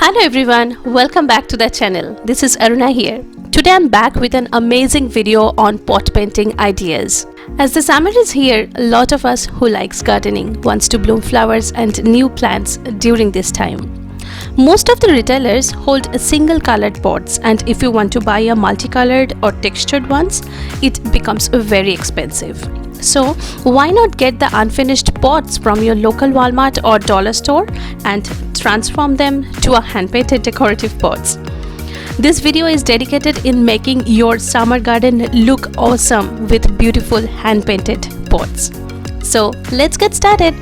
Hello everyone, welcome back to the channel. This is Aruna here. Today I'm back with an amazing video on pot painting ideas. As the summer is here, a lot of us who likes gardening wants to bloom flowers and new plants during this time. Most of the retailers hold single colored pots, and if you want to buy a multicolored or textured ones, it becomes very expensive. So why not get the unfinished pots from your local Walmart or dollar store and transform them to a hand-painted decorative pots. This video is dedicated in making your summer garden look awesome with beautiful hand-painted pots. So let's get started.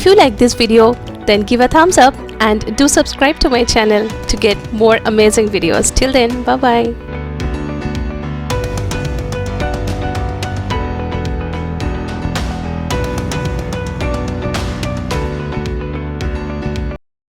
If you like this video, then give a thumbs up and do subscribe to my channel to get more amazing videos. Till then, bye bye.